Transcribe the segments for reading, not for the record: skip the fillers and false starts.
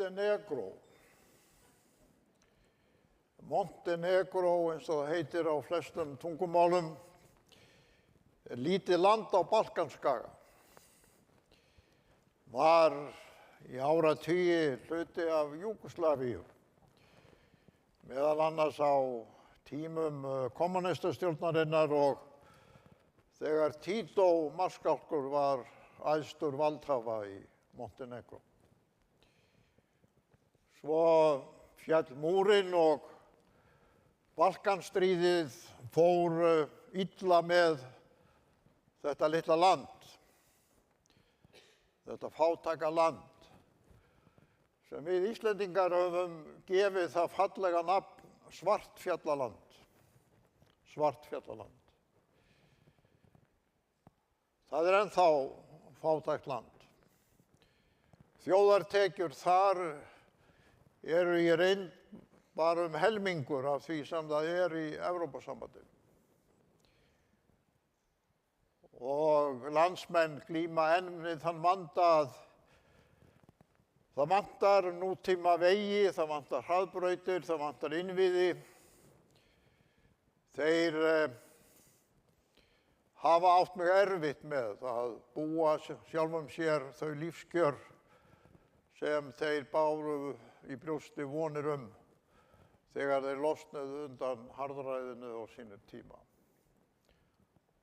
Montenegro. Montenegro, eins og það heitir á flestum tungumálum, er lítið land á Balkanskaga. Var í áratugi hluti af Júgóslavíu, meðal annars á tímum kommúnistastjórnarinnar og þegar Tito marskálkur var æðstur valdhafa í Montenegro. Svo féll múrinn og Balkanstríðið fór illa með þetta litla land, þetta fátæka land, sem við Íslendingar höfum gefið það fallega nafn Svartfjallaland. Svartfjallaland. Það er ennþá fátækt land. Þjóðartekjur þar eru í reynd bara helmingur af því sem það er í Evrópusambandinu. Og landsmenn glíma enn við þann vanda að það vantar nútíma vegi, það vantar hraðbrautir, það vantar innviði. Þeir hafa átt mjög erfitt með að búa sjálfum sér þau lífskjör sem þeir báru í brjósti vonir þegar þeir losnuðu undan harðræðinu á sínum tíma.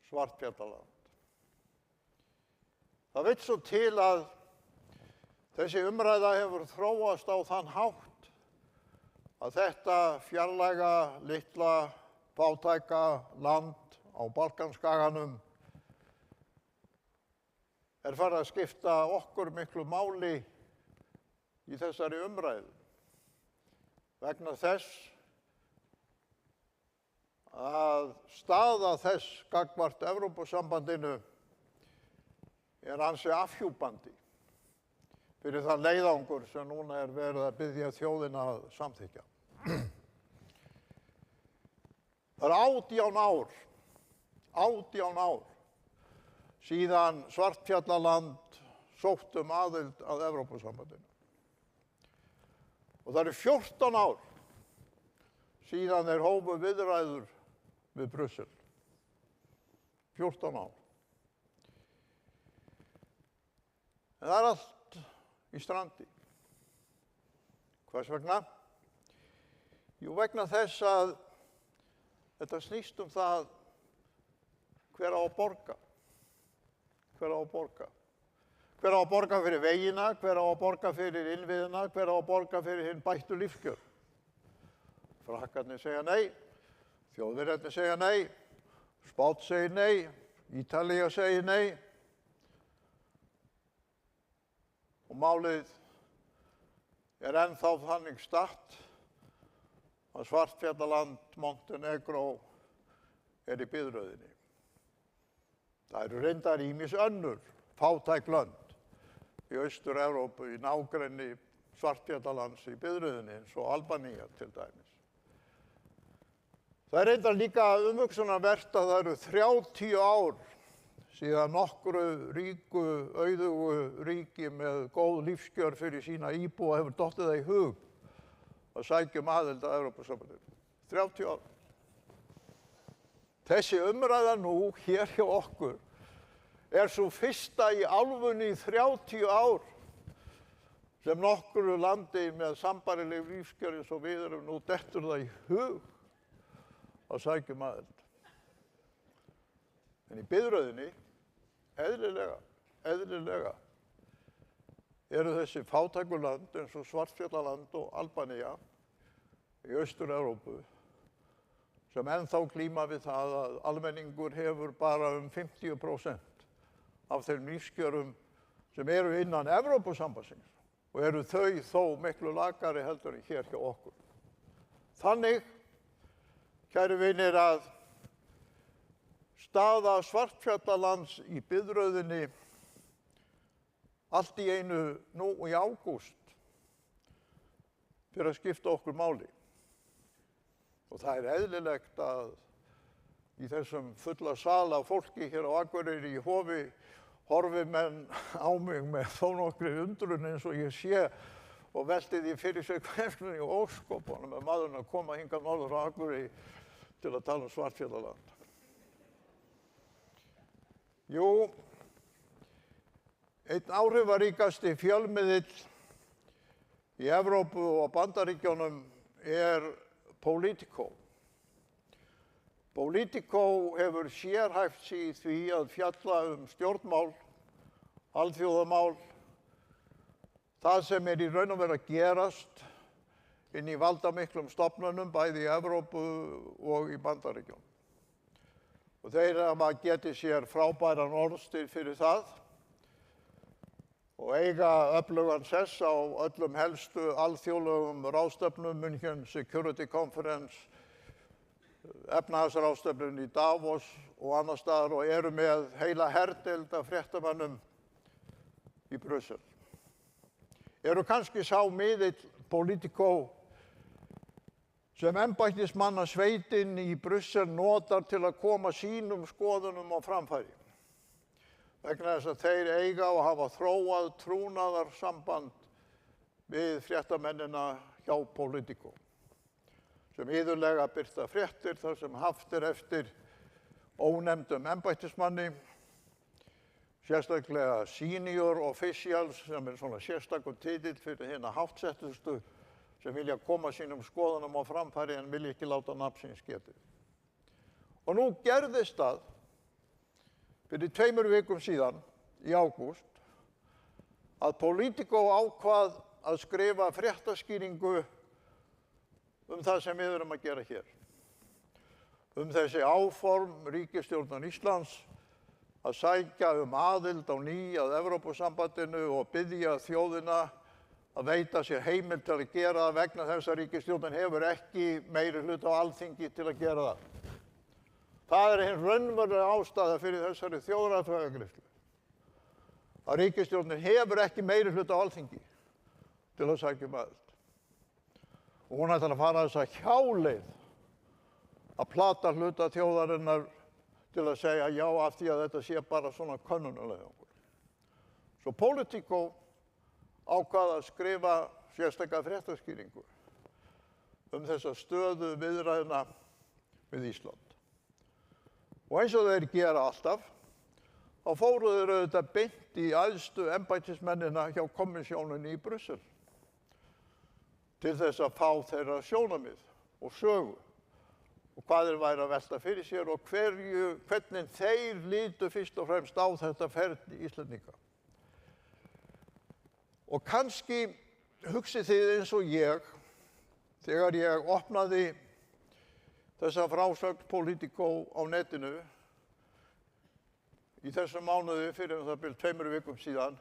Svartfjallaland. Það vill svo til að þessi umræða hefur þróast á þann hátt að þetta fjarlæga, litla, fátæka land á Balkanskaganum er farið að skipta okkur miklu máli í þessari umræðu. Vegna þess að staða þess gagnvart Evrópusambandinu er ansi afhjúpandi fyrir það leiðangur sem núna er verið að biðja þjóðina að samþykkja. Það er 18 ár síðan Svartfjallaland sótt aðild að Evrópusambandinu. Og það eru 14 ár síðan þeir hófu viðræður við Brussel. 14 ár. En það er allt í strandi. Hvers vegna? Jú, vegna þess að þetta snýst það hver á að borga. Hver á að borga? Hver á að borga fyrir vegina, hver á að borga fyrir innviðina, hver á að borga fyrir hinn bættu lífskjör? Frakkarnir segja nei, Þjóðverjarnir segja nei, Spánn segir nei, Ítalía segir nei. Og málið er ennþá þannig statt að Svartfjallaland, Montenegro er í biðröðinni. Það eru reyndar ýmis önnur fátæk lönd í Austur-Evrópu, í nágrenni Svartfjallalands í biðröðinni, eins og Albanía til dæmis. Það er reyndar líka umhugsunarvert að það eru 30 ár síðan nokkru ríku, auðugu ríki með góð lífskjör fyrir sína íbúa hefur dottið það í hug að sækja aðild að Evrópusambandinu. 30 ár. Þessi umræða nú hér hjá okkur er svo fyrsta í álfunni í 30 ár sem nokkru landi með sambærileg lífskjör eins og við erum nú dettur það í hug að sækja aðild. En í biðröðinni, eðlilega, eru þessi fátæku lönd eins og Svartfjallaland og Albanía í Austur-Evrópu sem ennþá glíma við það að almenningur hefur bara 50% af þeim lífskjörum sem eru innan Evrópusambandsins og eru þau þó miklu lakari heldur en hér hjá okkur. Þannig, kæru vinir, að staða Svartfjallalands í biðröðinni allt í einu nú í ágúst fyrir að skipta okkur máli. Og það er eðlilegt að í þessum fulla sal af fólki hér á Akureyri í Hofi horfi menn á mig með þó nokkri undrun eins og ég sé og velti því fyrir sig hvernig í óskopunum er maðurinn að koma hingað norður á Akureyri til að tala Svartfjallaland. Jú, einn áhrifaríkasti fjölmiðill í Evrópu og Bandaríkjunum Politico. Politico hefur sérhæft sig í því að fjalla stjórnmál, alþjóðamál, það sem í raun og veru að gerast inn í valdamiklum stofnunum bæði í Evrópu og í Bandaríkjunum. Og þeir hafa getið sér frábæran orðstír fyrir það og eiga öflugan sess á öllum helstu alþjóðlegum ráðstefnum, München Security Conference, efnahagsráðstefnun í Davos og annars staðar og eru með heila herdeild af fréttamönnum í Brussel. Eru kannski sá miðill Politico sem embættismannasveitin í Brussel notar til að koma sínum skoðunum á framfæri. Vegna þess að þeir eiga og hafa þróað trúnaðarsamband við fréttamennina hjá Politico, sem iðulega birta fréttir þar sem haft eftir ónefndum embættismanni, sérstaklega senior officials, sem svona sérstakur titill fyrir hina háttsettustu, sem vilja koma sínum skoðunum á framfæri en vilja ekki láta nafn síns getið. Og nú gerðist það fyrir 2 vikum síðan, í ágúst, að Politico ákvað að skrifa fréttaskýringu það sem við erum að gera hér. Þessi áform ríkisstjórnar Íslands að sækja aðild á ný að Evrópusambandinu og biðja þjóðina að veita sér heimild til að gera það vegna þess að ríkisstjórnin hefur ekki meirihluta á Alþingi til að gera það. Það hin raunverulega ástæða fyrir þessari þjóðaratkvæðagreiðslu. Að ríkisstjórnin hefur ekki meirihluta á Alþingi til að sækja aðild. Og hún ætlar að fara þessa hjáleið að plata hluta þjóðarinnar til að segja já af því að þetta sé bara svona könnunulega. Svo Politico ákvað að skrifa sérstaka fréttaskýringu þessa stöðu viðræðna við Ísland. Og eins og þeir gera alltaf, þá fóru þeir auðvitað beint í æðstu embættismennina hjá kommissjóninni í Brussel til þess að fá þeirra sjónarmið og sögu og hvað þeir væru að velta fyrir sér og hvernig þeir litu fyrst og fremst á þetta ferli Íslendinga. Og kannski hugsið þið eins og ég, þegar ég opnaði þessa frásögn Politico á netinu í þessum mánuði fyrir það bil 2 vikum síðan,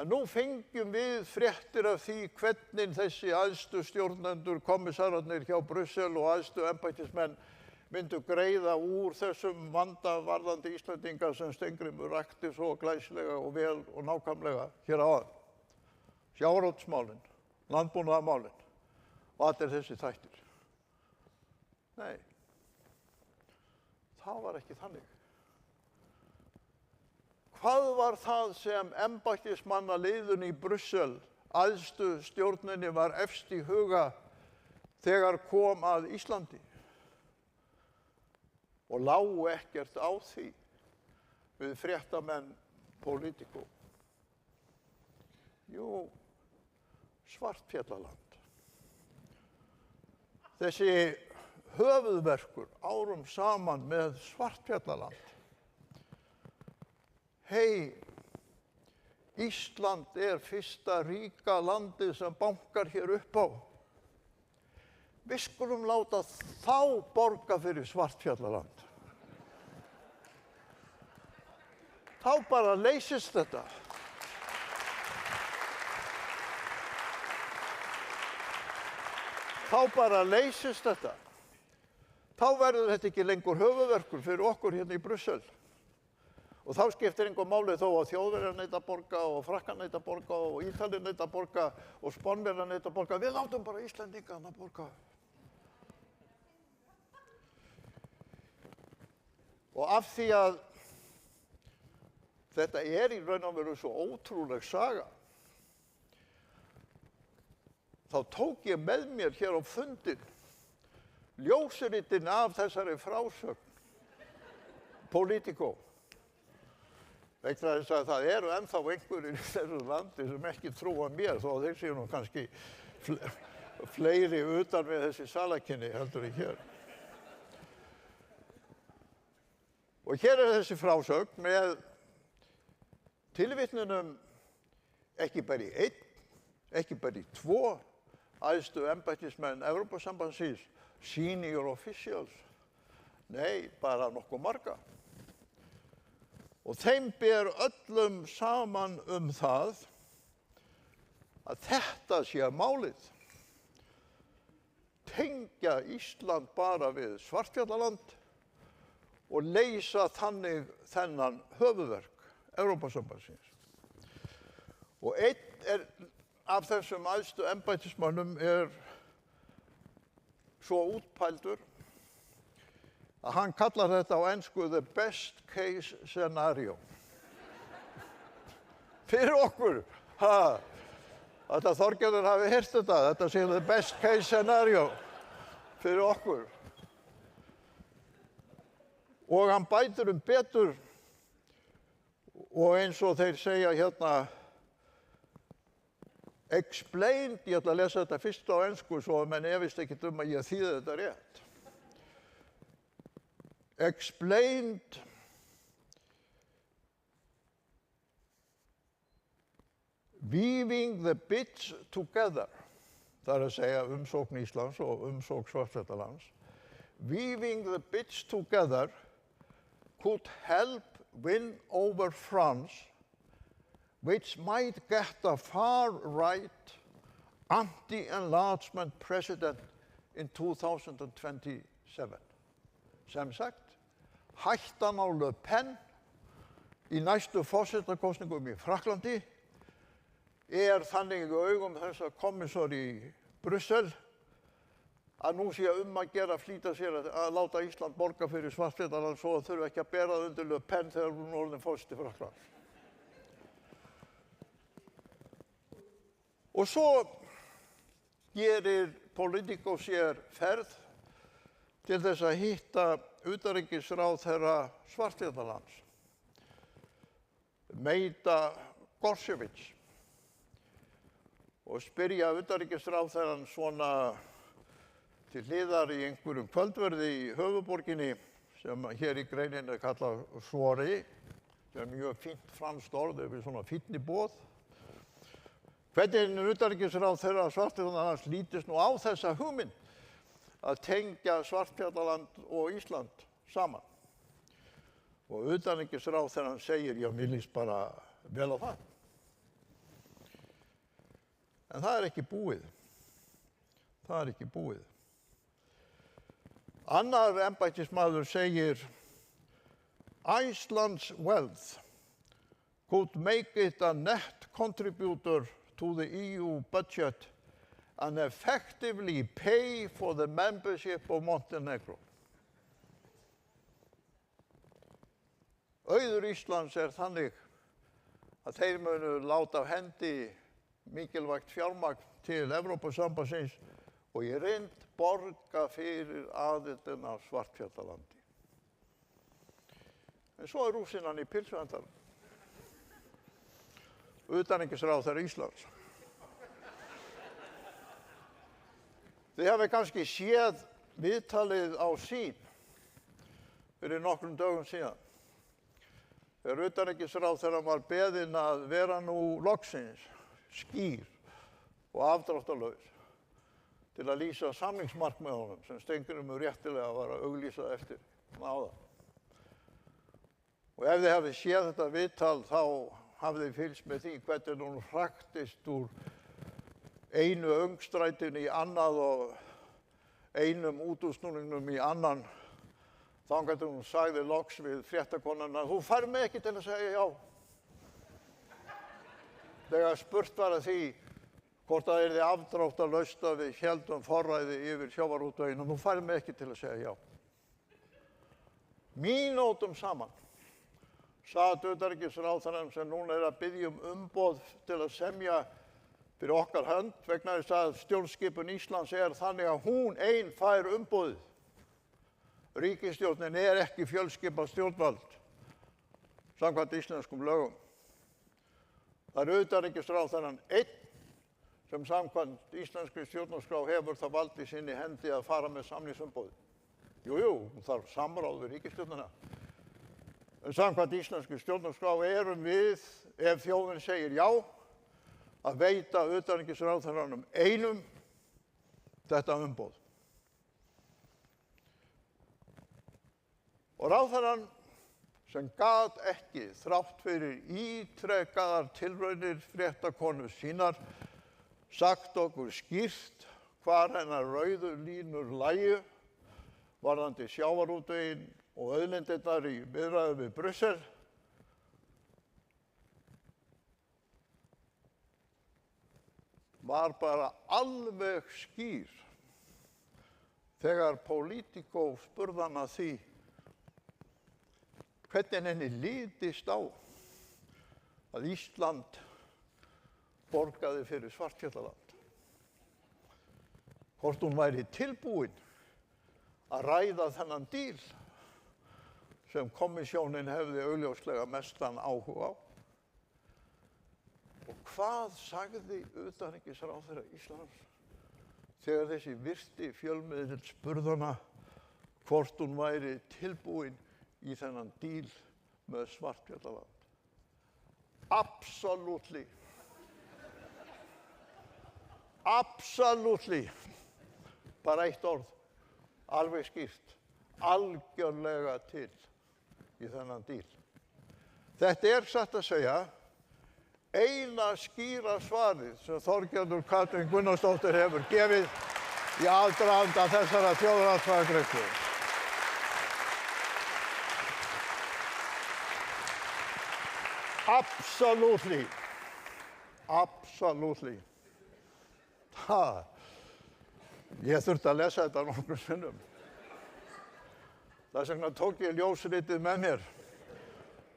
að nú fengjum við fréttir af því hvernig þessi æðstu stjórnendur, kommissararnir hjá Brussel og æðstu embættismenn myndu greiða úr þessum vanda varðandi Íslendinga sem Steingrímur rakti svo glæsilega og vel og nákvæmlega hér áðan. Sjávarútvegsmálin, landbúnaðarmálin og allir þessi þættir. Nei, það var ekki þannig. Hvað var það sem embættismannaliðun í Brussel, æðstu stjórninni, var efst í huga þegar kom að Íslandi? Og lá ekkert á því við fréttamenn Politico. Jú, Svartfjallaland. Þessi höfuðverkur árum saman með Svartfjallaland. Ísland fyrsta ríka landið sem bankar hér upp á. Við skulum láta þá borga fyrir Svartfjallaland. Þá bara leysist þetta. Þá bara leysist þetta. Þá verður þetta ekki lengur höfuðverkur fyrir okkur hérna í Brussel. Og þá skiptir engu máli þó að Þjóðverjar neita að borga og Frakkar neita að borga og Ítalir neita að borga og Spánverjar neita að borga. Við látum bara Íslendingana að borga. Og af því að þetta í raun og veru svo ótrúleg saga, þá tók ég með mér hér á fundin ljósritin af þessari frásögn Politico. Vegna þess að það eru ennþá einhverjir í þessu landi sem ekki trúa mér, þó að þeir séu nú kannski fleiri utan við þessi salakynni heldur en hér. Og hér er þessi frásögn með tilvitnunum ekki bara í einn, ekki bara í tvo æðstu embættismenn Evrópusambandsins, senior officials, nei, bara nokkuð marga. Og þeim ber öllum saman það að þetta sé málið. Tengja Ísland bara við Svartfjallaland og leysa þannig þennan höfuðverk Evrópusambandsins. Og einn af þessum æðstu embættismönnum svo útpældur að hann kallar þetta á ensku the best case scenario. Fyrir okkur, þetta Þorgerður hafi heyrt þetta sé the best case scenario fyrir okkur. Og hann bætir betur og eins og þeir segja hérna, explained, ég ætla að lesa þetta fyrst á ensku svo að menn efist ekki að ég þýði þetta rétt. Explained weaving the bits together, það er að segja umsókn Íslands og umsókn Svartfjallalands, weaving the bits together could help win over France, which might get a far-right anti-enlargement president in 2027. Sem sagt, hættan á Le Pen í næstu forsetakosningum í Frakklandi þannig í augum þessa kommissar í Brussel að nú sé að gera flýta sér að láta Ísland borga fyrir Svartfjallaland svo að þurfa ekki að bera það undir Le Pen þegar hún orðin forseti Frakklands. Og svo gerir Politico sér ferð til þess að hitta utanríkisráðherra Svartfjallalands, Meida Goršević, og spyrja utanríkisráðherrann svona til hliðar í einhverjum kvöldverði í höfuðborginni sem hér í greininni kallað soirée, sem mjög fínt franskt orð yfir svona fínni boð. Hvernig utanríkisráðherra Svartfjallalands lítist nú á þessa hugmynd að tengja Svartfjallaland og Ísland saman. Og utanríkisráðherrann segir, já, mér líst bara vel á það. En það er ekki búið. Það er ekki búið. Annar embættismaður segir, Iceland's wealth could make it a net contributor to the EU budget and effectively pay for the membership of Montenegro. Auður Íslands þannig að þeir munu láta af hendi mikilvægt fjármagn til Evrópusambandsins og í reynd borga fyrir aðildina af Svartfjallalandi. En svo rúsínan í pylsuendanum. Utanríkisráðherra Íslands. Þið hafið kannski séð viðtalið á Sýn fyrir nokkrum dögum síðan. Þegar utanríkisráðherrann var beðinn að vera nú loksins skýr og afdráttarlaus til að lýsa samningsmarkmiðunum sem Steingrímur réttilega var að auglýsa eftir áðan. Og ef þið hafið séð þetta viðtal þá hafið þið fylgst með því hvernig hún hraktist úr einu öngstrætinu í annað og einum útúrsnúningnum í annan. Þangað til hún sagði loks við fréttakonuna, þú fær mig ekki til að segja já. Þegar spurt var að því hvort það yrði afdráttarlaust að við héldum forræði yfir sjávarútveginum, þú fær mig ekki til að segja já. Mínútum saman sat utanríkisráðherrann sem núna að biðja umboð til að semja fyrir okkar hönd vegna þess að stjórnskipun Íslands þannig að hún ein fær umboðið. Ríkisstjórnin ekki fjölskipað stjórnvald samkvæmt íslenskum lögum. Það utanríkisráðherrann einn sem samkvæmt íslenskri stjórnarskrá hefur það vald í sinni hendi að fara með samningsumboðið. Jú, hún þarf samráð við ríkisstjórnina. En samkvæmt íslenskri stjórnarskrá erum við, ef þjóðin segir já, að veita utanríkisráðherranum einum þetta umboð. Og ráðherrann sem gat ekki, þrátt fyrir ítrekaðar tilraunir fréttakonu sínar, sagt okkur skýrt hvar hennar rauðu línur lægju varðandi sjávarútveginn og auðlindirnar í viðræðum við Brussel, var bara alveg skýr þegar Politico spurði hana því hvernig henni litist á að Ísland borgaði fyrir Svartfjallaland. Hvort hún væri tilbúin að ræða þennan díl sem kommissjónin hefði augljóslega mestan áhuga á. Og hvað sagði utanríkisráðherra Íslands þegar þessi virti fjölmiðill spurði hana hvort hún væri tilbúin í þennan díl með Svartfjallaland? Absolutely. Absolutely. Bara eitt orð, alveg skýrt, algjörlega til í þennan díl. Þetta satt að segja eina skýra svarið sem Þorgerður Katrín Gunnarsdóttir hefur gefið í aðdraganda þessara þjóðaratkvæðagreiðslu. Absolutely. Absolutely. Ég þurfti að lesa þetta nokkrum sinnum. Þess vegna tók ég ljósritið með mér.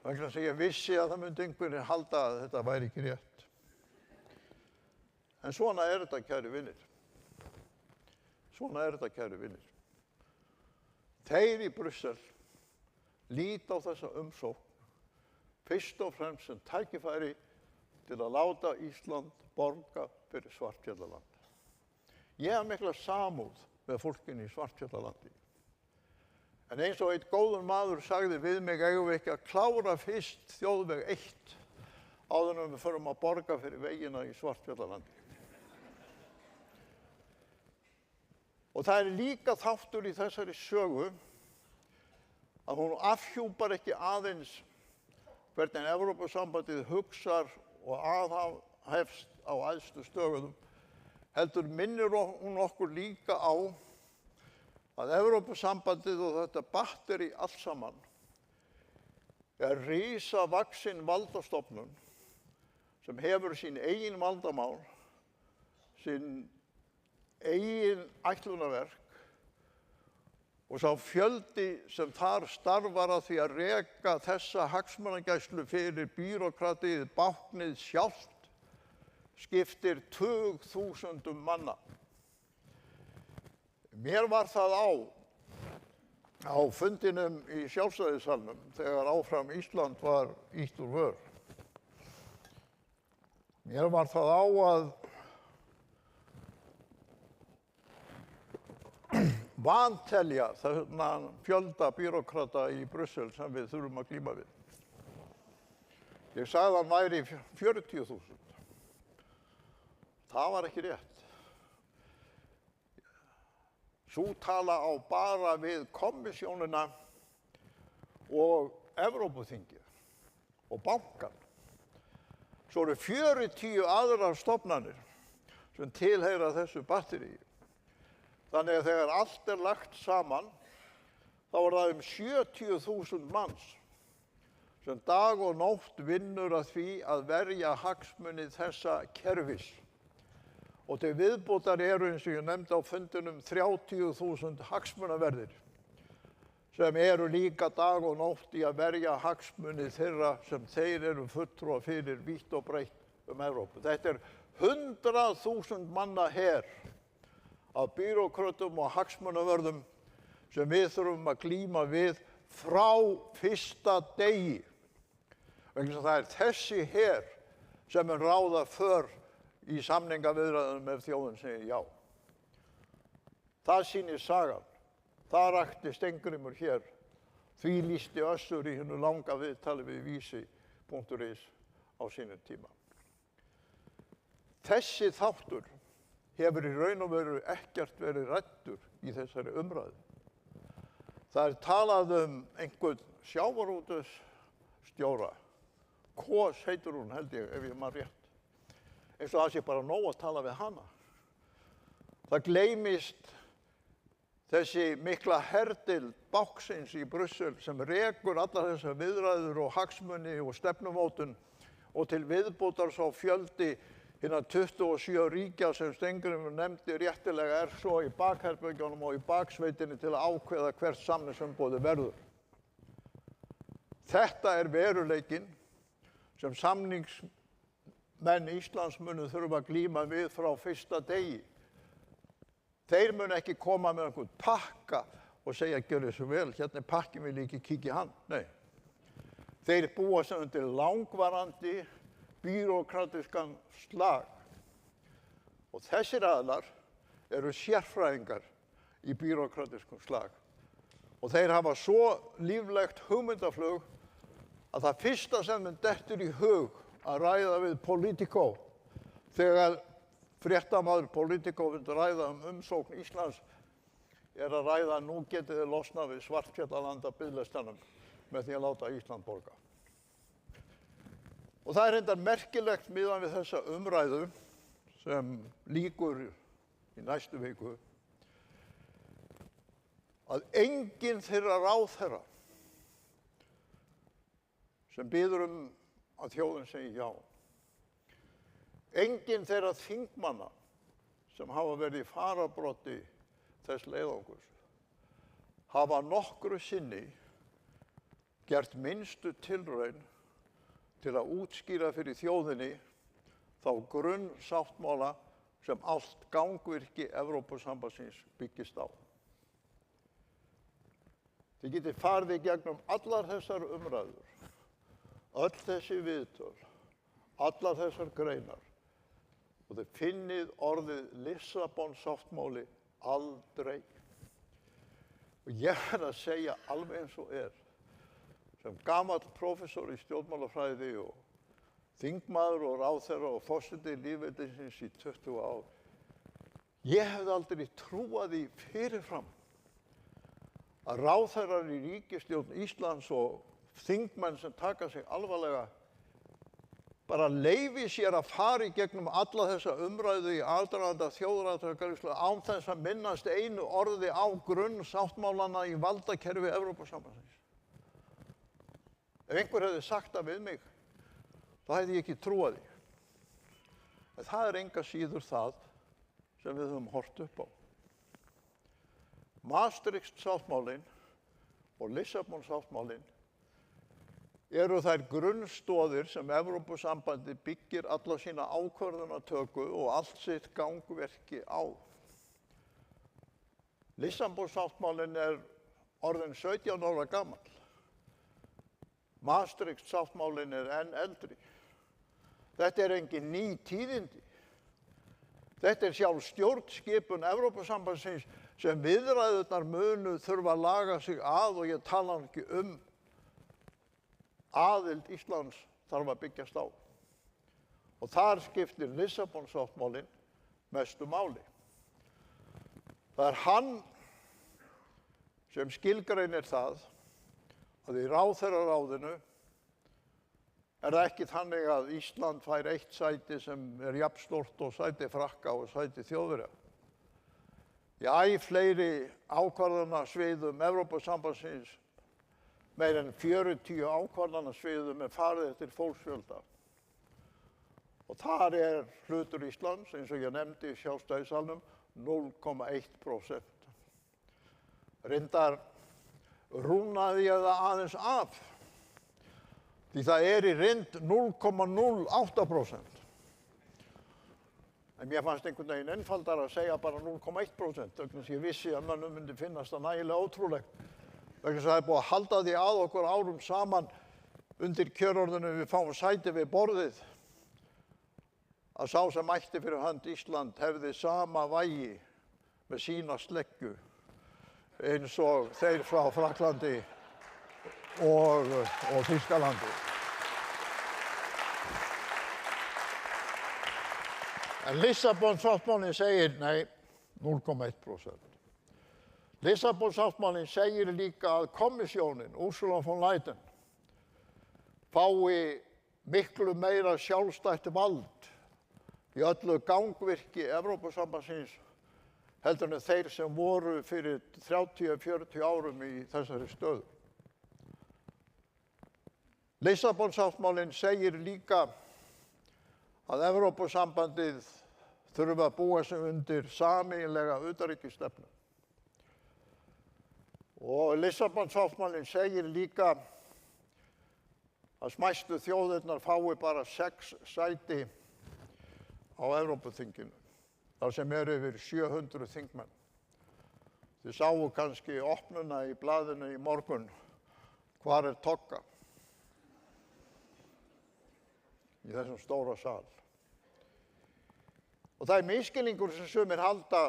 Vegna þess að ég vissi að það myndi einhverjir halda að þetta væri ekki rétt. En svona þetta, kæru vinir. Svona þetta, kæru vinir. Þeir í Brussel líta á þessa umsókn fyrst og fremst sem tækifæri til að láta Ísland borga fyrir Svartfjallaland. Ég hef mikla samúð með fólkinu í Svartfjallalandi. En eins og einn góður maður sagði við mig, eigum við ekki að klára fyrst þjóðveg 1 áður en við förum að borga fyrir vegina í Svartfjallalandi. Og það líka þáttur í þessari sögu að hún afhjúpar ekki aðeins hvernig Evrópusambandið hugsar og aðhefst á æðstu stöðum, heldur minnir hún okkur líka á að Evrópusambandið og þetta batteri allt saman risavaxin valdastofnun sem hefur sín eigin vandamál, sín eigin ætlunarverk og sá fjöldi sem þar starfar að því að reka þessa hagsmunagæslu fyrir bírókratið, báknið sjálft, skiptir tugþúsundum manna. Mér var það á fundinum í Sjálfstæðissalnum þegar áfram Ísland var ýtt úr vör. Mér var það á að vantelja þennan fjölda bírókrata í Brussel sem við þurfum að glíma við. Ég sagði að hann væri 40.000. Það var ekki rétt. Sú tala á bara við kommissjónina og Evrópuþingið og bankann. Svo eru 40 aðrar stofnanir sem tilheyra þessu batteríi. Þannig að þegar allt lagt saman, þá það 70.000 manns sem dag og nótt vinnur að því að verja hagsmuni þessa kerfis. Og til viðbótar eins og ég nefndi á fundinum 30.000 hagsmunaverðir sem líka dag og nótt í að verja hagsmuni þeirra sem þeir fulltrúar fyrir vítt og breitt Evrópu. Þetta 100.000 manna her af bírókrötum og hagsmunavörðum sem við þurfum að glíma við frá fyrsta degi. Vegna þess að það þessi her sem mun ráða för í samningaviðræðum ef þjóðin segir já. Það sýnir sagan. Það rakti Steingrímur hér. Því lýsti Össur í hinu langa viðtali við Vísi.is á sínum tíma. Þessi þáttur hefur í raun og veru ekkert verið ræddur í þessari umræðu. Það talað einhvern sjávarútvegsstjóra, Kos heitir hún held ég, ef ég man rétt, eins og það sé bara nóg að tala við hana. Það gleymist þessi mikla herdild báknsins í Brussel sem rekur allar þessar viðræður og hagsmuni og stefnumótun og til viðbótar svo fjöldi hinna 27 ríkja sem Steingrímur nefndi réttilega svo í bakherbergjunum og í baksveitinni til að ákveða hvert samningsumboði verður. Þetta veruleikinn sem samningsmenn Íslands munu þurfa að glíma við frá fyrsta degi. Þeir munu ekki koma með einhvern pakka og segja gjörðu svo vel, hérna pakkin vil ekki kíkja hann. Nei. Þeir búa sem undir langvarandi bírókratískan slag. Og þessir aðilar eru sérfræðingar í bírókratískum slag. Og þeir hafa svo líflegt hugmyndaflug að það fyrsta sem þeim dettur í hug að ræða við Politico þegar fréttamaður Politico vil ræða umsókn Íslands að ræða að nú getið þið losnað við Svartfjallaland af biðlistanum með því að láta Ísland borga. Og það reyndar merkilegt miðað við þessa umræðu sem lýkur í næstu viku að enginn þeirra ráðherra sem biður að þjóðin segi já. Enginn þeirra þingmanna sem hafa verið í fararbroddi þess leiðangurs hafa nokkru sinni gert minnstu tilraun til að útskýra fyrir þjóðinni þá grunnsáttmála sem allt gangvirki Evrópusambandsins byggist á. Þið getið farið í gegnum allar þessar umræður, öll þessi viðtöl, allar þessar greinar og þið finnið orðið Lissabon-sáttmáli aldrei. Og ég að segja alveg eins og sem gamall prófessor í stjórnmálafræði og þingmaður og ráðherra og forseti lýðveldisins í 20 ár, ég hefði aldrei trúað því fyrirfram að ráðherrar í ríkisstjórn Íslands og þingmenn sem taka sig alvarlega bara leyfi sér að fara í gegnum alla þessa umræðu í aðdraganda þjóðaratkvæðagreiðslu án þess að minnast einu orði á grunnsáttmálana í valdakerfi Evrópusambandsins. Ef einhver hefði sagt það við mig, þá hefði ég ekki trúað því. En það enga síður það sem við höfum horft upp á. Maastricht-sáttmálinn og Lissabon-sáttmálinn eru þær grunnstoðir sem Evrópusambandið byggir alla sína ákvörðunartöku og allt sitt gangverki á. Lissabon-sáttmálinn orðinn 17 ára gamall. Maastricht-sáttmálinn enn eldri. Þetta engin ný tíðindi. Þetta sjálf stjórnskipun Evrópusambandsins sem viðræðurnar munu þurfa að laga sig að og ég tala ekki aðild Íslands þarf að byggjast á. Og þar skiptir Lissabon-sáttmálinn mestu máli. Það hann sem skilgreinir það að í ráðherraráðinu það ekki þannig að Ísland fær eitt sæti sem jafnstórt og sæti Frakka og sæti Þjóðverja. Í fleiri ákvarðanasviðum Evrópusambandsins, meir en 40 ákvarðanasviðum farið eftir fólksfjölda. Og þar hlutur Íslands, eins og ég nefndi í sjálfstæðissalnum, 0,1%. Reyndar rúnaði ég það aðeins af, því það í reynd 0,08%. En mér fannst einhvern veginn einfaldar að segja bara 0,1%, vegna þess að ég vissi að mönnum myndi finnast það nægilega ótrúlegt. Vegna þess að það er búið að halda því að okkur árum saman undir kjörorðinu við fáum sæti við borðið, að sá sem mætti fyrir hönd Ísland hefði sama vægi með sína sleggju eins og þeir frá Frakklandi og Þýskalandi. En Lissabon-sáttmálinn segir, nei, 0,1%. Lissabon-sáttmálinn segir líka að kommissjónin, Ursula von Leyen, fái miklu meira sjálfstætt vald í öllu gangvirki Evrópusambandsins heldur en þeir sem voru fyrir 30-40 árum í þessari stöðu. Lissabon-sáttmálinn segir líka að Evrópusambandið þurfi að búa sig undir sameiginlega utanríkisstefnu. Og Lissabon-sáttmálinn segir líka að smæstu þjóðirnar fái bara 6 sæti á Evrópuþinginu, þar sem yfir 700 þingmenn. Þið sáu kannski opnuna í blaðinu í morgun, hvar er Togga? Í þessum stóra sal. Og það er misskilningur sem sumir halda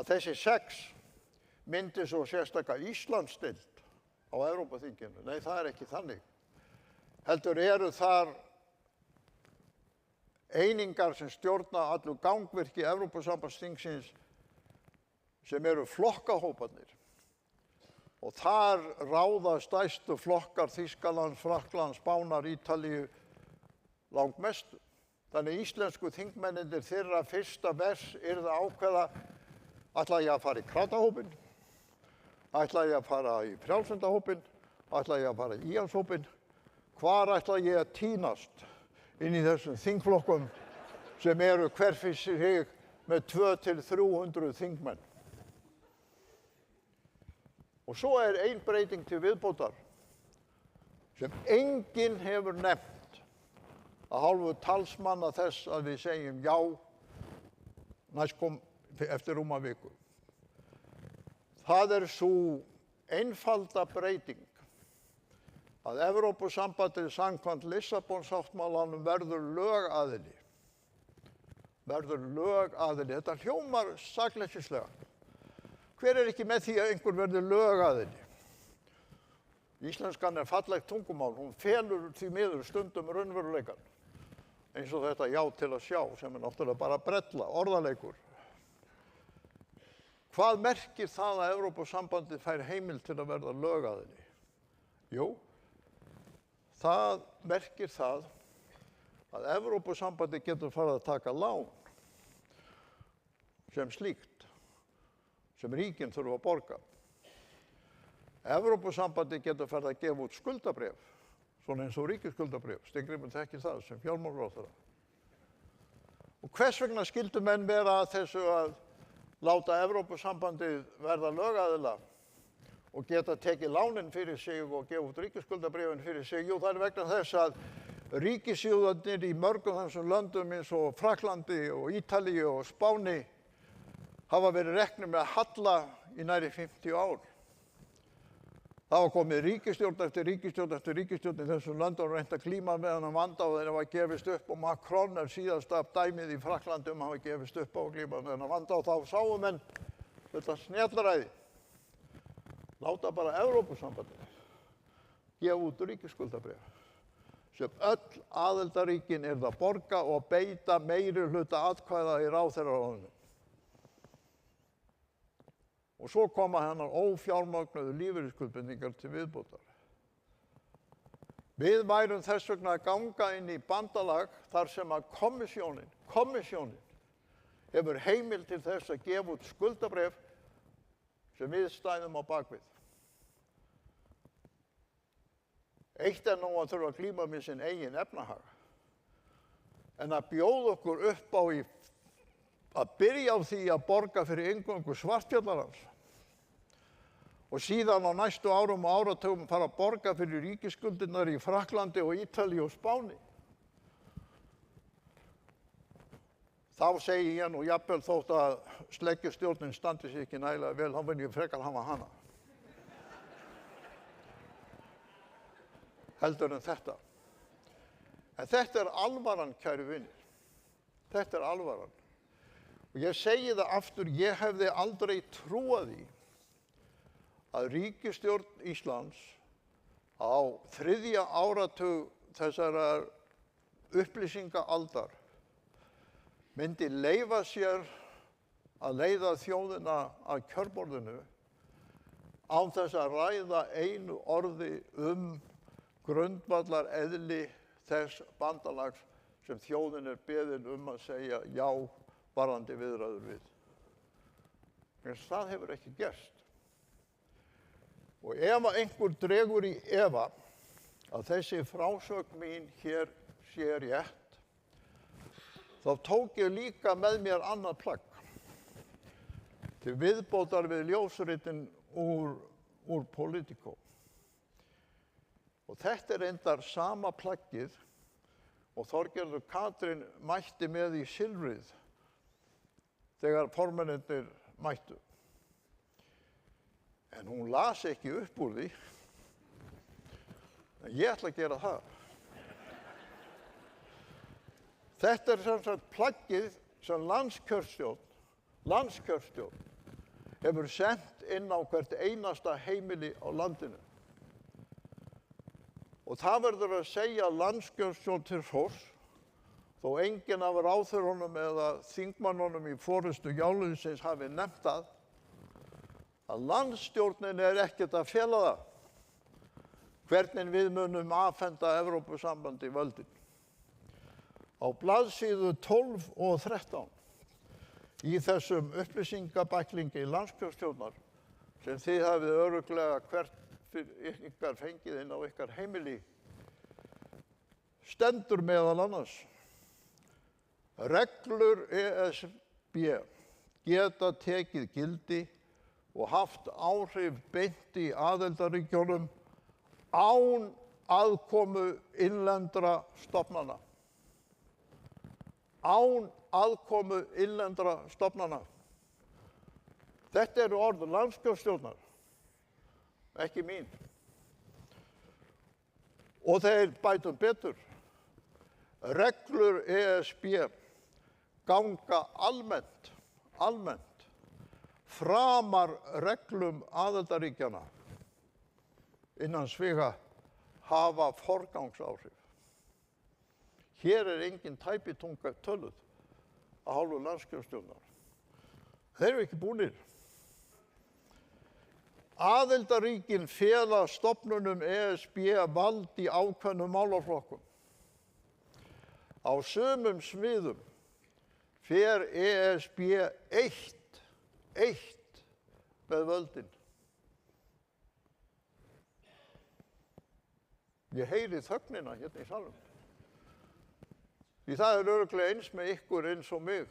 að þessi 6 myndi svo sérstaka Íslandsdeild á Evrópuþinginu. Nei, það er ekki þannig. Heldur eru þar einingar sem stjórna allu gangvirki Evrópusambandsþingsins sem eru flokkahóparnir. Og þar ráða stærstu flokkar Þýskalands, Frakklands, Spánar, Ítalíu langmestu. Þannig íslensku þingmennirnir þeirra fyrsta vers yrði að ákveða, ætla ég að fara í kratahópinn, ætla ég að fara í frjálslyndahópinn, ætla ég að fara í íhaldsflokksinn, hvar ætla ég að tínast inn í þessum þingflokkum sem eru hver fyrir sig með 200-300 þingmenn. Og svo er ein breyting til viðbótar sem enginn hefur nefnt að hálfu talsmanna þess að við segjum já eftir rúma viku. Það er sú einfalda breyting að Evrópusambandið samkvæmt Lissabon-sáttmálanum verður lögaðili. Þetta hljómar sakleysislega. Hver er ekki með því að einhver verður lögaðili? Íslenskan er fallegt tungumál, hún felur því miður stundum raunveruleikann. Eins og þetta já til að sjá, sem er náttúrulega bara brella, orðaleikur. Hvað merkir það að Evrópusambandið fær heimild til að verða lögaðili? Jú, það merkir það að Evrópusambandið getur farið að taka lán sem slíkt, sem ríkin þurfa að borga. Evrópusambandið getur farið að gefa út skuldabréf, svona eins og ríkisskuldabréf, Steingrímur þekkir það sem fjármálaráðherra. Og hvers vegna skyldu menn vera að þessu að láta Evrópusambandið verða lögaðila og geta tekið lánin fyrir sig og gefa út ríkisskuldabréfin fyrir sig? Jú, það er vegna þess að ríkissjóðirnir í mörgum þessum löndum eins og Frakklandi og Ítalíu og Spáni hafa verið reknir með halla í nærri 50 ár. Það var komið ríkisstjórn eftir ríkisstjórn í þessum löndum og reynt að glíma með þennan vanda og þeir hafa gefist upp, og Macron er síðasta dæmið í Frakklandi hafa gefist upp á að glíma með þennan vanda, og þá sáum menn þetta snjallræði. Láta bara Evrópusambandið gefa út ríkisskuldabréf sem öll aðildarríkin yrðu að borga og beita meirihluta atkvæða í ráðherraráðinu. Og svo koma hennar ófjármagnuðu lífeyrisskuldbindingar til viðbótar. Við værum þess vegna að ganga inn í bandalag þar sem að kommissjónin hefur heimild til þess að gefa út skuldabréf sem við stæðum á bakvið. Eitt er nú að þurfa að glíma með sinn eigin efnahag, en að bjóða okkur upp á að byrja á því að borga fyrir inngöngu Svartfjallarans og síðan á næstu árum og áratugum fara að borga fyrir ríkisskuldirnar í Frakklandi og Ítalíu og Spáni. Þá segi ég nú jafnvel þótt að sleggjustjórnin standi sig ekki nægilega vel, þá vil ég frekar hafa hana. Heldur en þetta. En þetta er alvaran, kæru vinir. Þetta er alvaran. Og ég segi það aftur, ég hefði aldrei trúað því að ríkisstjórn Íslands á 3. áratug þessarar upplýsingaaldar myndi leyfa sér að leiða þjóðina að kjörborðinu án þess að ræða einu orði grundvallar eðli þess bandalags sem þjóðin beðin að segja já varðandi viðræður við. En það hefur ekki gerst. Og ef einhver dregur í efa að þessi frásögn mín hér sé rétt, þá tók ég líka með mér annað plagg til viðbótar við ljósritin úr Politico. Og þetta er reyndar sama plaggið og Þorgerður Katrín mætti með í Silfrið þegar formennirnir mættu. En hún las ekki upp úr því, en ég ætla að gera það. Þetta er sem sagt plaggið sem landskjörstjórn hefur sent inn á hvert einasta heimili á landinu. Og það verður að segja landskjörstjórn til hróss, þó enginn af ráðherrunum eða þingmannunum í forystu jáliðsins hafi nefnt það, að landsstjórnin er ekkert að fela það, hvernig við munum afhenda Evrópusambandi völdin. Á blaðsíðu 12 og 13 í þessum upplýsingabæklingi landskjörstjórnar sem þið hafið örugglega hvert fyrir ykkar fengið inn á ykkar heimili stendur meðal annars: reglur ESB geta tekið gildi og haft áhrif beint í aðildarríkjunum án aðkomu innlendra stofnana. Án aðkomu innlendra stofnana. Þetta eru orð landskjörstjórnar, ekki mín. Og þeir bætum betur. Reglur ESB ganga almennt framar reglum aðildarríkjanna innan sviga hafa forgangsáhrif. Hér er engin tæpitunga töluð af hálfu landskjörstjórnar. Þeir eru ekki búnir. Aðildarríkin fela stofnunum ESB vald í ákveðnum málaflokkum. Á sumum sviðum fer ESB eitt með völdin. Ég heyri þögnina hérna í salnum. Því það er örugglega eins með ykkur eins og mig.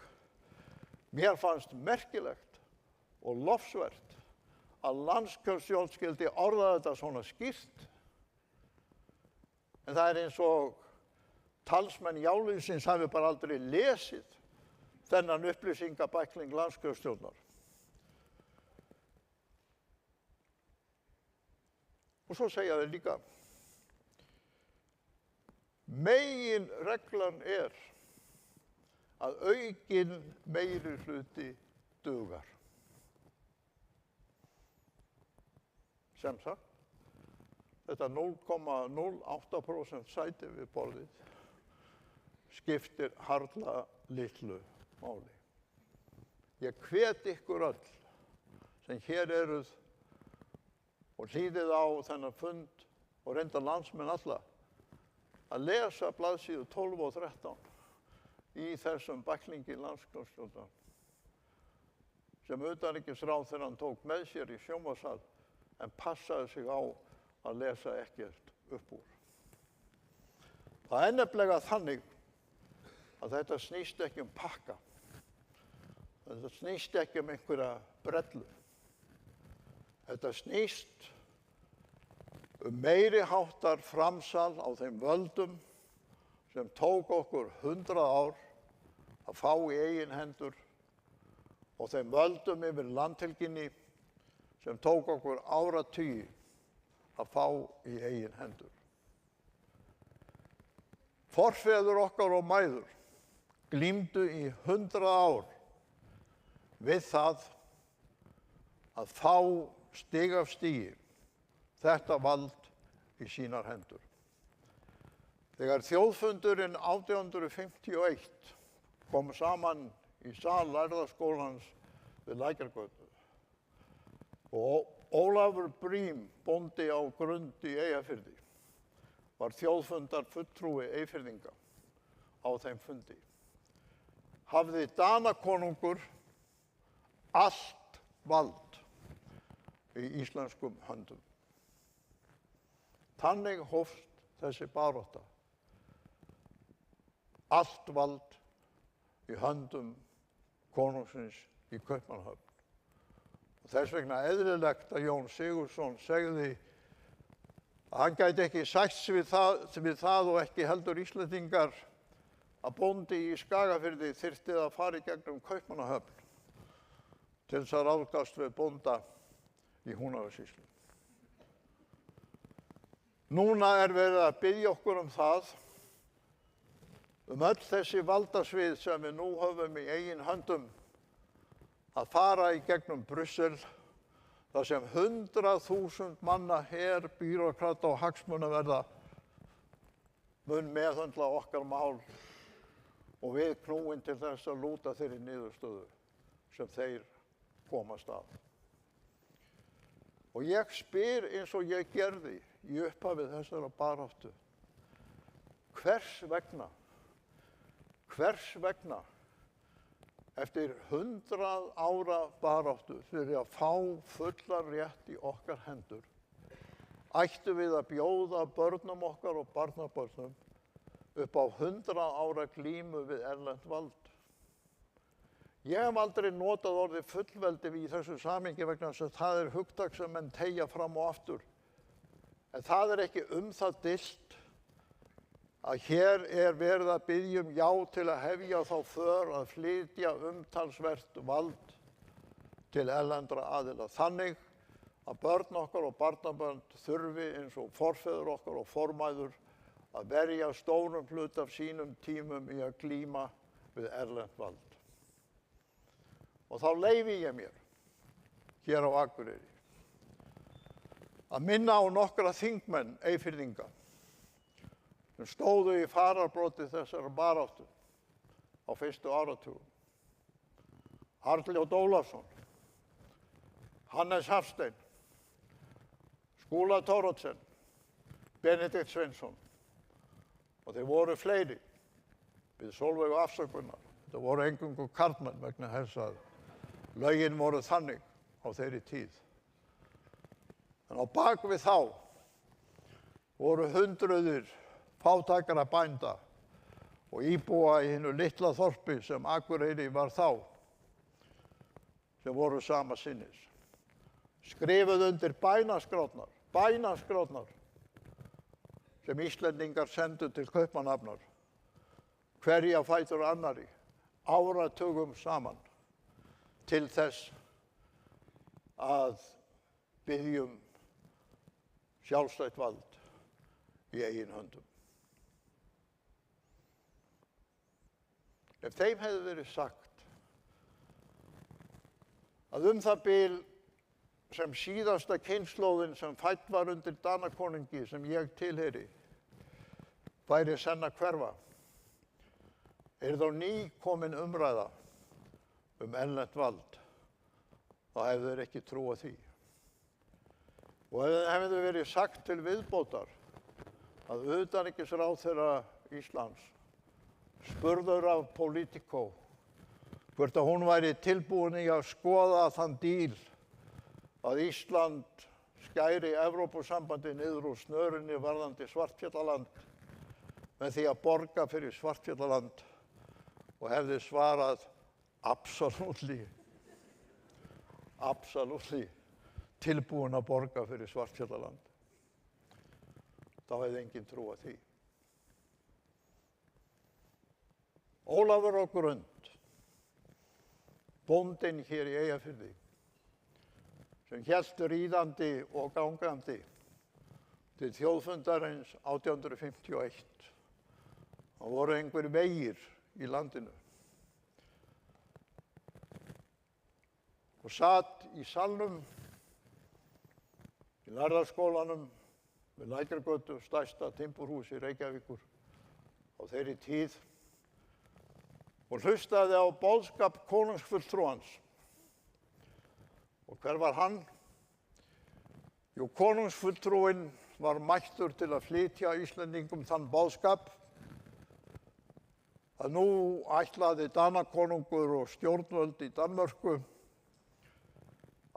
Mér fannst merkilegt og lofsvert að landskjörstjórn skyldi orða þetta svona skýrt. En það er eins og talsmenn jáliðsins hafi bara aldrei lesið þennan upplýsingabækling landskjörstjórnar. Og svo segja þeir líka: meginreglan er að aukinn meirihluti dugar. Sem sagt, þetta 0,08% sæti við borðið skiptir harla litlu máli. Ég hvet ykkur öll sem hér eruð og hlýðið á þennan fund og reyndar landsmenn alla að lesa blaðsíðu 12 og 13 í þessum bæklingi landskjörstjórnar sem utanríkisráðherrann tók með sér í sjónvarpssal en passaði sig á að lesa ekkert upp úr. Það er nefnilega þannig að þetta snýst ekki pakka. Þetta snýst ekki einhverja brellu. Þetta snýst meiri háttar framsal á þeim völdum sem tók okkur 100 ár að fá í eigin hendur og þeim völdum yfir landhelginni sem tók okkur áratugi að fá í eigin hendur. Forfeður okkar og mæður glímdu í 100 ár við það að fá stig af stigi þetta vald í sínar hendur. Þegar þjóðfundurinn 1851 kom saman í sal lærðaskólans við Lækjargötu og Ólafur Brím, bóndi á Grund í Eyjafirði, var þjóðfundarfulltrúi Eyfirðinga á þeim fundi. Hafði Danakonungur allt vald í íslenskum höndum. Þannig hófst þessi barátta. Allt vald í höndum konungsins í Kaupmannahöfn. Og þess vegna eðlilegt að Jón Sigurðsson segði að hann gæti ekki sætt við það og ekki heldur Íslendingar að bóndi í Skagafirði þyrfti að fara í gegnum Kaupmannahöfn til þess að ráðgast við bónda í Húnavatnssýslu. Núna er verið að biðja okkur um það, öll þessi valdasvið sem við nú höfum í eigin höndum, að fara í gegnum Brussel, þar sem 100.000 manna her, bírókrata og hagsmunaverða mun meðhöndla okkar mál og við knúin til þess að lúta þeirri niðurstöðu sem þeir komast að. Og ég spyr eins og ég gerði í upphafi þessara baráttu, hvers vegna eftir 100 ára baráttu fyrir að fá fullan rétt í okkar hendur, ættum við að bjóða börnum okkar og barnabörnum upp á 100 ára glímu við erlent vald. Ég hef aldrei notað orðið fullveldi í þessu samhengi vegna þess að það er hugtak sem menn teygja fram og aftur. En það er ekki það deilt að hér er verið að biðja um já til að hefja þá för að flytja umtalsvert vald til erlendra aðila. Þannig að börn okkar og barnabörn þurfi eins og forfeður okkar og formæður að verja stórum hlut af sínum tímum í að glíma við erlent vald. Og þá leyfi ég mér hér á Akureyri að minna á nokkra þingmenn Eyfirðinga sem stóðu í fararbroddi þessara baráttu á fyrstu áratugum. Arnljót Ólafsson, Hannes Hafstein, Skúla Thoroddsen, Benedikt Sveinsson og þeir voru fleiri við Sólveigu afsökunar. Það voru eingöngu karlmenn vegna þess að lögin voru þannig á þeirri tíð. En á bak við þá voru hundruðir fátækra bænda og íbúa í hinu litla þorpi sem Akureyri var þá, sem voru sama sinnis. Skrifuð undir bænaskrárnar sem Íslendingar sendu til Kaupmannahafnar, hverja fætur annarri, áratugum saman, til þess að biðjum sjálfstætt vald í eigin höndum. Ef þeim hefði verið sagt að það bil sem síðasta kynslóðin sem fædd var undir Danakonungi sem ég tilheyri væri senn að hverfa, þá ný komin umræða erlent vald, þá hefðu þeir ekki trúað því. Og ef það hefði verið sagt til viðbótar að utanríkisráðherra Íslands spurður af Politico hvort að hún væri tilbúin í að skoða þann díl að Ísland skæri Evrópusambandið niður úr snörunni varðandi Svartfjallaland með því að borga fyrir Svartfjallaland og hefði svarað absolutely tilbúin að borga fyrir Svartfjallaland. Þá hefði enginn trúað því. Ólafur á Grund, bóndinn hér í Eyjafirði, sem hélt ríðandi og gangandi til þjóðfundarins 1851. Það voru einhver vegir í landinu. Og sat í salnum í Lærðarskólanum við Lækjargötu, stærsta timburhúsi Reykjavíkur á þeirri tíð, og hlustaði á boðskap konungsfulltrúans. Og hver var hann? Jú, konungsfulltrúinn var mættur til að flytja Íslendingum þann boðskap að nú ætlaði Danakonungur og stjórnvöld í Danmörku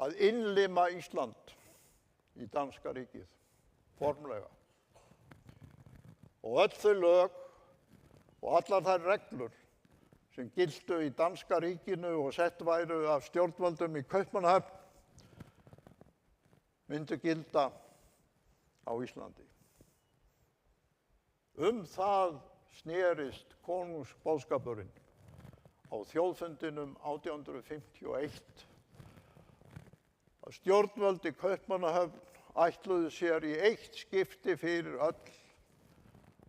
að innlima Ísland í danska ríkið, formlega. Og öll þau lög og allar þær reglur sem giltu í danska ríkinu og sett væru af stjórnvöldum í Kaupmannahöfn myndu gilda á Íslandi. Það snerist konungsboðskapurinn á þjóðfundinum 1851 að stjórnvöld í Kaupmannahöfn ætluðu sér í eitt skipti fyrir öll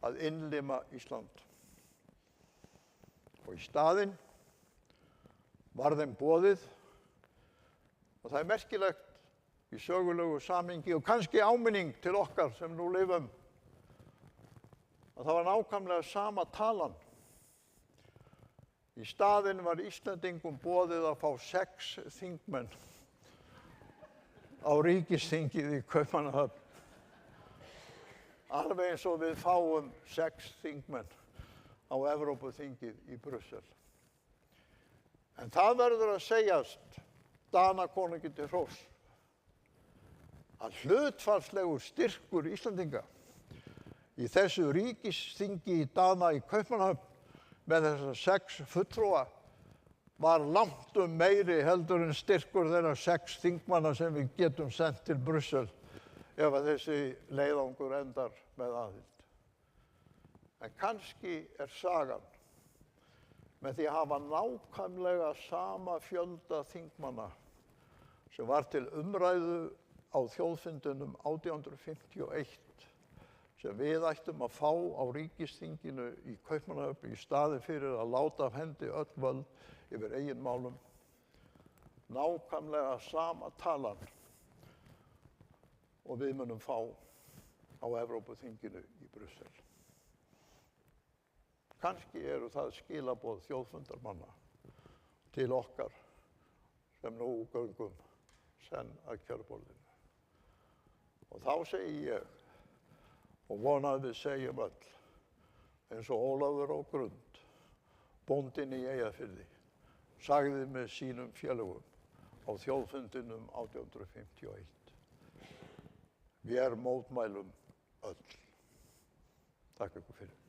að innlima Ísland. Og í staðinn var þeim boðið, og það er merkilegt í sögulegu samhengi og kannski áminning til okkar sem nú lifum, að það var nákvæmlega sama talan. Í staðinn var Íslendingum boðið að fá 6 þingmenn á ríkisþingið í Kaupmannahöfn. Alveg eins og við fáum 6 þingmenn á Evrópuþingið í Brussel. En það verður að segjast Danakonungi til hróss að hlutfallslegur styrkur Íslendinga í þessu ríkisþingi í Dana í Kaupmannahöfn með þessa 6 fulltrúa var langtum meiri heldur en styrkur þeirra 6 þingmanna sem við getum sent til Brussel ef að þessi leiðangur endar með aðild. En kannski er sagan með því að hafa nákvæmlega sama fjölda þingmanna sem var til umræðu á þjóðfundinum 1851 sem við ættum að fá á ríkisþinginu í Kaupmannahöfn í staði fyrir að láta af hendi öll völd yfir eigin málum. Nákvæmlega sama talan og við munum fá á Evrópuþinginu í Brussel. Kannski eru það skilaboð þjóðfundarmanna til okkar sem nú göngum senn að kjörborðinu. Og þá segi ég, og vona að við segjum öll, eins og Ólafur á Grund, bóndinn í Eyjafirði, sagði með sínum félögum á þjóðfundinum 1851. Vér mótmælum öll. Takk ykkur fyrir.